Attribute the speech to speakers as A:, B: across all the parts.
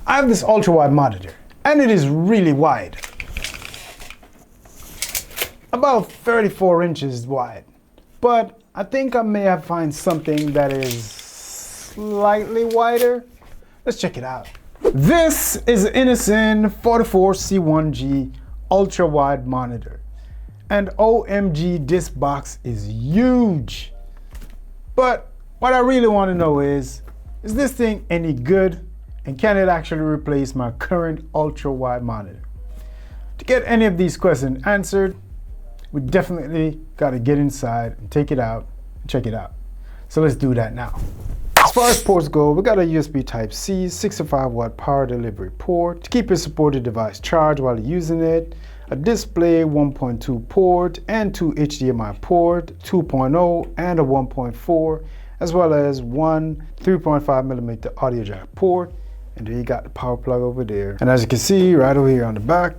A: I have this ultra-wide monitor, and it is really wide. About 34 inches wide. But I think I may have found something that is slightly wider. Let's check it out. This is Innocn 44C1G ultra-wide monitor. And OMG, this box is huge. But what I really want to know is this thing any good? And can it actually replace my current ultra-wide monitor? To get any of these questions answered, we definitely got to get inside and take it out and check it out. So let's do that now. As far as ports go, we got a USB Type-C 65 watt power delivery port to keep your supported device charged while you're using it, a display 1.2 port and 2 HDMI port, 2.0 and a 1.4, as well as one 3.5mm audio jack port. And then you got the power plug over there. And as you can see right over here on the back,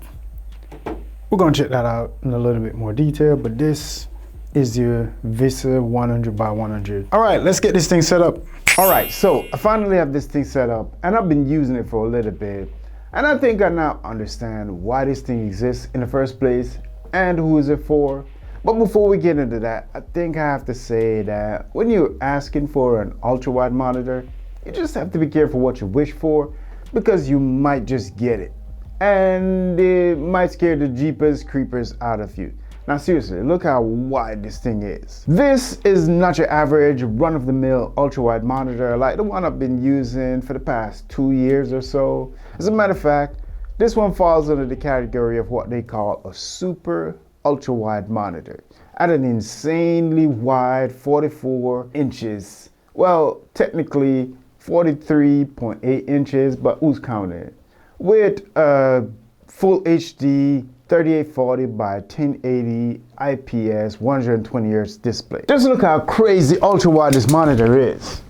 A: we're gonna check that out in a little bit more detail, but this is your VESA 100x100. All right, let's get this thing set up. All right, so I finally have this thing set up and I've been using it for a little bit. And I think I now understand why this thing exists in the first place and who is it for. But before we get into that, I think I have to say that when you're asking for an ultra-wide monitor, you just have to be careful what you wish for, because you might just get it. And it might scare the jeepers creepers out of you. Now seriously, look how wide this thing is. This is not your average run-of-the-mill ultra-wide monitor like the one I've been using for the past 2 years or so. As a matter of fact, this one falls under the category of what they call a super ultra-wide monitor at an insanely wide 44 inches. Well, technically 43.8 inches, but who's counting? With a full HD 3840 by 1080 IPS 120 Hz display. Just look how crazy ultra wide this monitor is.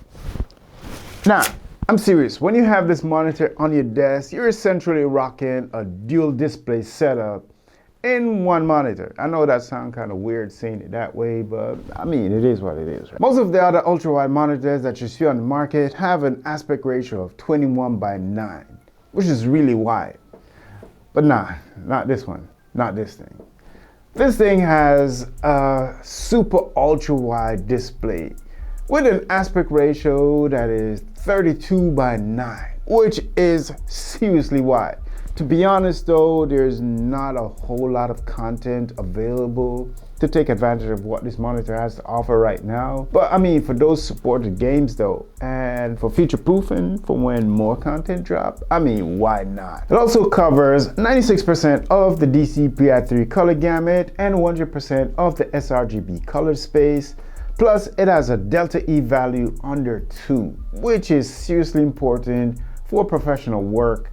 A: Now, I'm serious. When you have this monitor on your desk, you're essentially rocking a dual display setup in one monitor. I know that sounds kind of weird saying it that way, but I mean, it is what it is. Right? Most of the other ultra-wide monitors that you see on the market have an aspect ratio of 21:9, which is really wide. But nah, not this one, not this thing. This thing has a super ultra-wide display with an aspect ratio that is 32:9, which is seriously wide. To be honest though, there's not a whole lot of content available to take advantage of what this monitor has to offer right now. But I mean, for those supported games though, and for future proofing for when more content drop, I mean, why not? It also covers 96% of the DCI-P3 color gamut and 100% of the sRGB color space. Plus, it has a delta E value under 2, which is seriously important for professional work.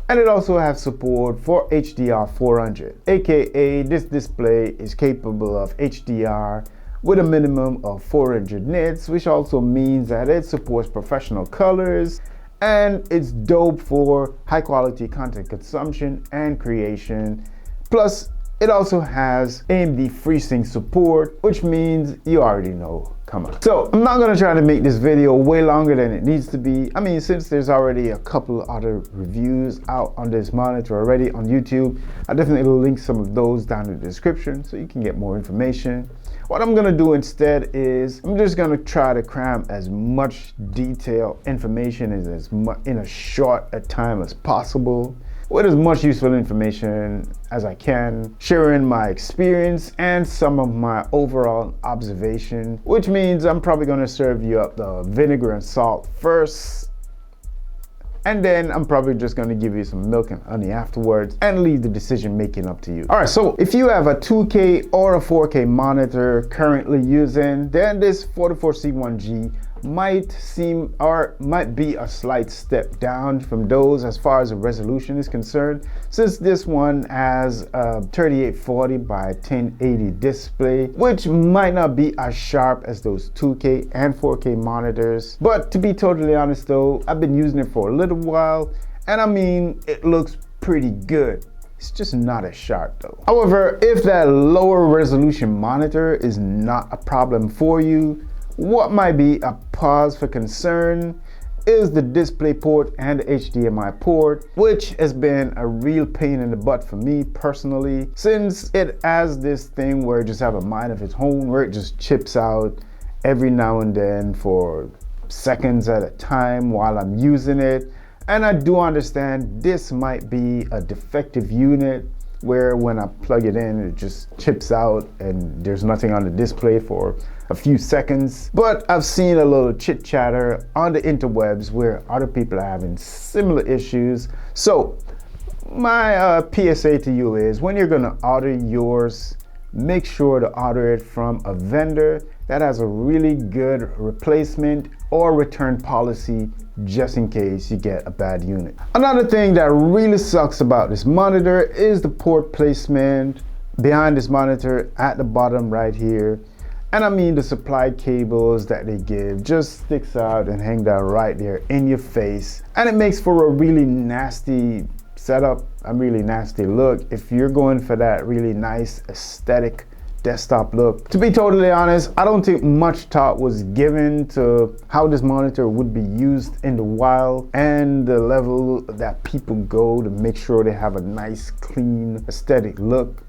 A: And it also has support for HDR 400, aka this display is capable of HDR with a minimum of 400 nits, which also means that it supports professional colors, and it's dope for high quality content consumption and creation. Plus, it also has AMD FreeSync support, which means you already know. Come on. So I'm not gonna try to make this video way longer than it needs to be. I mean, since there's already a couple other reviews out on this monitor already on YouTube, I'll definitely link some of those down in the description so you can get more information. What I'm gonna do instead is I'm just gonna try to cram as much detailed information in as short a time as possible, with as much useful information as I can, sharing my experience and some of my overall observation, which means I'm probably gonna serve you up the vinegar and salt first, and then I'm probably just gonna give you some milk and honey afterwards and leave the decision making up to you. All right, so if you have a 2K or a 4K monitor currently using, then this 44C1G might seem or might be a slight step down from those as far as the resolution is concerned, since this one has a 3840 by 1080 display, which might not be as sharp as those 2K and 4K monitors. But to be totally honest though, I've been using it for a little while, and I mean, it looks pretty good. It's just not as sharp though. However, if that lower resolution monitor is not a problem for you, what might be a pause for concern is the display port and the HDMI port, which has been a real pain in the butt for me personally, since it has this thing where it just have a mind of its own, where it just chips out every now and then for seconds at a time while I'm using it. And I do understand this might be a defective unit where when I plug it in, it just chips out and there's nothing on the display for a few seconds. But I've seen a little chit chatter on the interwebs where other people are having similar issues. So my PSA to you is, when you're gonna order yours, make sure to order it from a vendor that has a really good replacement or return policy, just in case you get a bad unit. Another thing that really sucks about this monitor is the port placement behind this monitor at the bottom right here. And I mean, the supply cables that they give just sticks out and hang down right there in your face. And it makes for a really nasty setup, a really nasty look if you're going for that really nice aesthetic desktop look. To be totally honest, I don't think much thought was given to how this monitor would be used in the wild and the level that people go to make sure they have a nice, clean, aesthetic look.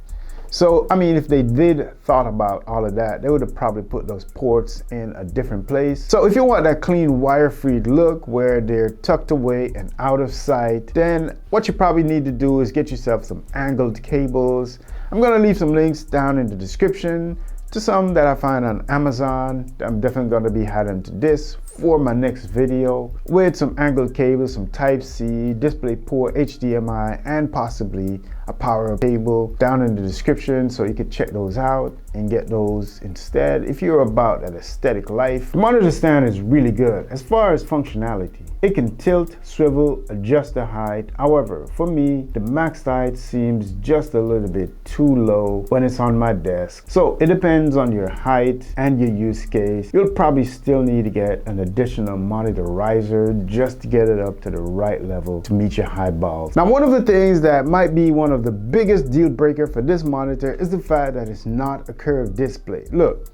A: So, I mean, if they did thought about all of that, they would have probably put those ports in a different place. So if you want that clean, wire-free look where they're tucked away and out of sight, then what you probably need to do is get yourself some angled cables. I'm gonna leave some links down in the description to some that I find on Amazon. I'm definitely gonna be adding to this for my next video, with some angled cables, some Type-C, DisplayPort, HDMI, and possibly a power cable down in the description, so you can check those out and get those instead if you're about that aesthetic life. The monitor stand is really good as far as functionality. It can tilt, swivel, adjust the height. However, for me, the max height seems just a little bit too low when it's on my desk. So it depends on your height and your use case. You'll probably still need to get an additional monitor riser just to get it up to the right level to meet your eyeballs. Now, one of the things that might be one of the biggest deal breaker for this monitor is the fact that it's not a curved display. Look,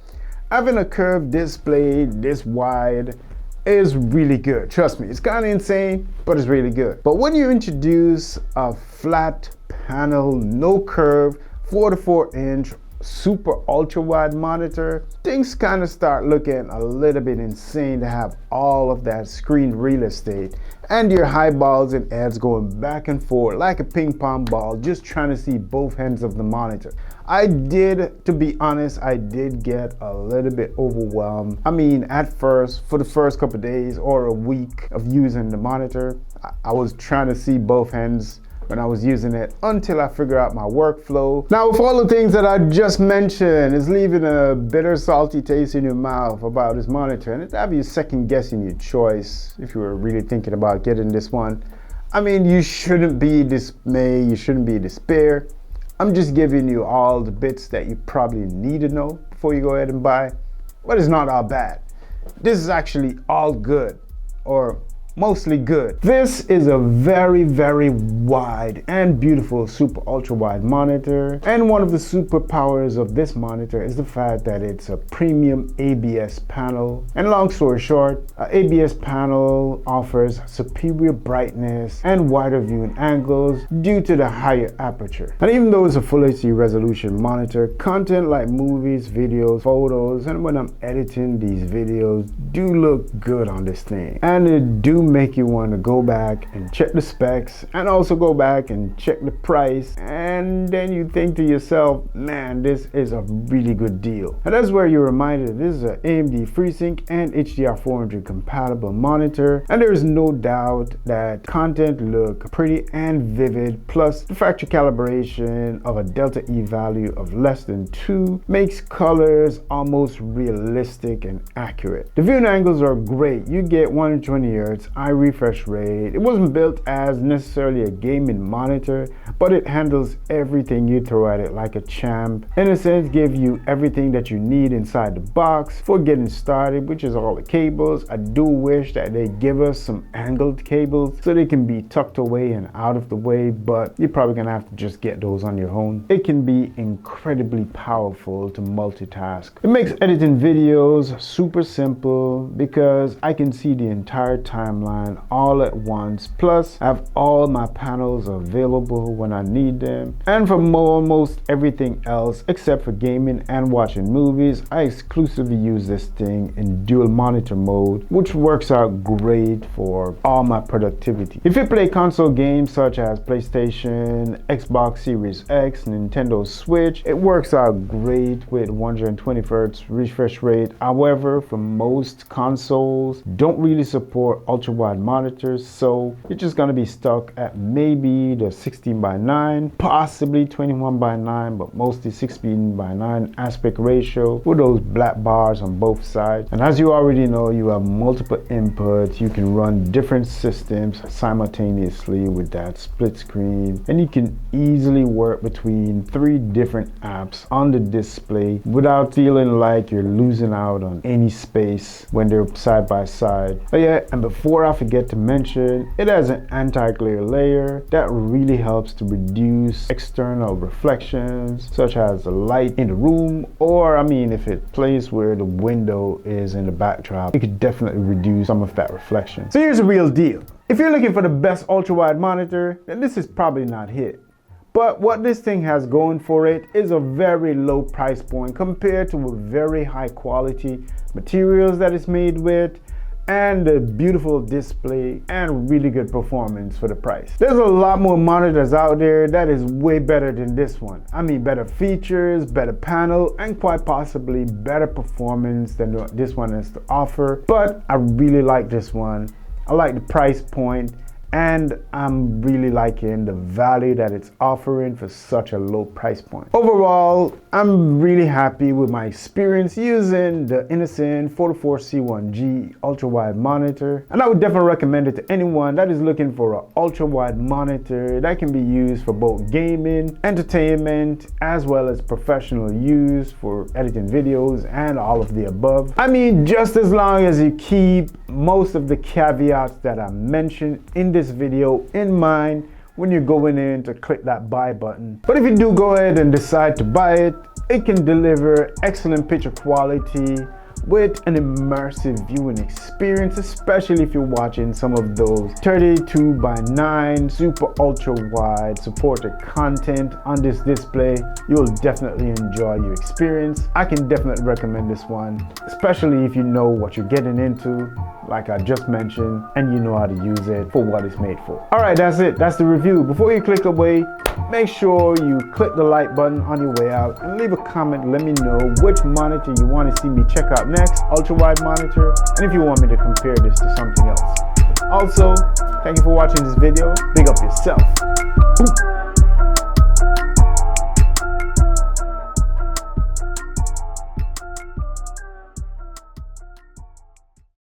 A: having a curved display this wide is really good. Trust me, it's kind of insane, but it's really good. But when you introduce a flat panel, no curve, 44-inch super ultra wide monitor, things kind of start looking a little bit insane to have all of that screen real estate and your eyeballs and heads going back and forth like a ping pong ball, just trying to see both ends of the monitor. To be honest, I did get a little bit overwhelmed. I mean, at first, for the first couple of days or a week of using the monitor, I was trying to see both ends when I was using it until I figured out my workflow. Now, with all the things that I just mentioned, it's leaving a bitter, salty taste in your mouth about this monitor, and it's having you second guessing your choice if you were really thinking about getting this one. I mean, you shouldn't be dismayed, you shouldn't be despair. I'm just giving you all the bits that you probably need to know before you go ahead and buy, but it's not all bad. This is actually all good, or mostly good. This is a very, very wide and beautiful super ultra wide monitor, and one of the superpowers of this monitor is the fact that it's a premium ABS panel. And long story short, an ABS panel offers superior brightness and wider viewing angles due to the higher aperture. And even though it's a full HD resolution monitor, content like movies, videos, photos, and when I'm editing these videos do look good on this thing, and it do make you want to go back and check the specs and also go back and check the price, and then you think to yourself, man, this is a really good deal. And that's where you're reminded this is an AMD FreeSync and HDR400 compatible monitor, and there is no doubt that content look pretty and vivid, plus the factory calibration of a delta E value of less than 2 makes colors almost realistic and accurate. The viewing angles are great. You get 120 Hz eye refresh rate. It wasn't built as necessarily a gaming monitor, but it handles everything you throw at it like a champ. Innocn gives you everything that you need inside the box for getting started, which is all the cables. I do wish that they give us some angled cables so they can be tucked away and out of the way, but you're probably gonna have to just get those on your own. It can be incredibly powerful to multitask. It makes editing videos super simple because I can see the entire timeline all at once. Plus, I have all my panels available when I need them. And for almost everything else, except for gaming and watching movies, I exclusively use this thing in dual monitor mode, which works out great for all my productivity. If you play console games such as PlayStation, Xbox Series X, Nintendo Switch, it works out great with 120 Hz refresh rate. However, for most consoles, don't really support ultra-wide monitors, so you're just gonna be stuck at maybe the 16:9, possibly 21:9, but mostly 16:9 aspect ratio with those black bars on both sides. And as you already know, you have multiple inputs. You can run different systems simultaneously with that split screen, and you can easily work between 3 different apps on the display without feeling like you're losing out on any space when they're side by side. Oh yeah, and before I forget to mention, it has an anti-glare layer that really helps to reduce external reflections such as the light in the room, or I mean if it plays where the window is in the backdrop, it could definitely reduce some of that reflection. So here's the real deal. If you're looking for the best ultra-wide monitor, then this is probably not it. But what this thing has going for it is a very low price point compared to a very high quality materials that it's made with, and a beautiful display and really good performance for the price. There's a lot more monitors out there that is way better than this one. I mean, better features, better panel, and quite possibly better performance than what this one has to offer. But I really like this one. I like the price point, and I'm really liking the value that it's offering for such a low price point. Overall, I'm really happy with my experience using the Innocn 44C1G ultra-wide monitor, and I would definitely recommend it to anyone that is looking for an ultra-wide monitor that can be used for both gaming, entertainment, as well as professional use for editing videos and all of the above. I mean, just as long as you keep most of the caveats that I mentioned in this video in mind when you're going in to click that buy button. But if you do go ahead and decide to buy it, it can deliver excellent picture quality with an immersive viewing experience, especially if you're watching some of those 32:9 super ultra wide supported content on this display. You'll definitely enjoy your experience. I can definitely recommend this one, especially if you know what you're getting into, like I just mentioned, and you know how to use it for what it's made for. All right, that's it. That's the review. Before you click away, make sure you click the like button on your way out and leave a comment. Let me know which monitor you want to see me check out next, ultra-wide monitor, and if you want me to compare this to something else. Also, thank you for watching this video. Big up yourself.